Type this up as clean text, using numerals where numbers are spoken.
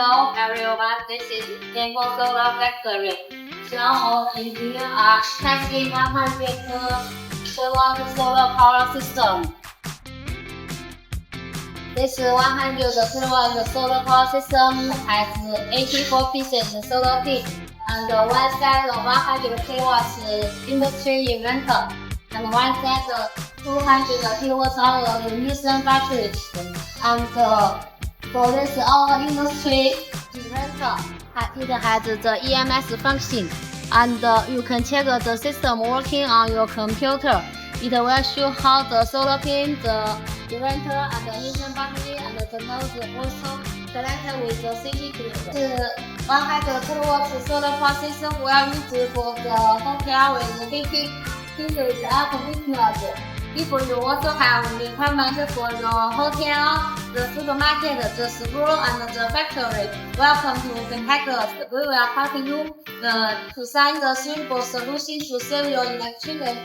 Hello everyone, this is Tanfon Solar Factory. Some of you are testing 100 kilowatt solar power system. This 100 kilowatt solar power system has 84 pieces solar peak and one set of 100 kilowatts industry inverter and one set of 200 kilowatt hour lithium batteries. And for this our industry inverter, it has the EMS function, and you can check the system working on your computer. It will show how the solar pin, the inverter, and the lithium battery and the node also connected with the CT grid. The 100 kilowatt solar power system will use for the hotel with heated air conditioners. If you also have requirement for the hotel, the supermarket, the school, and the factory, welcome to contact us. We will help you to find the suitable solution to save your electricity.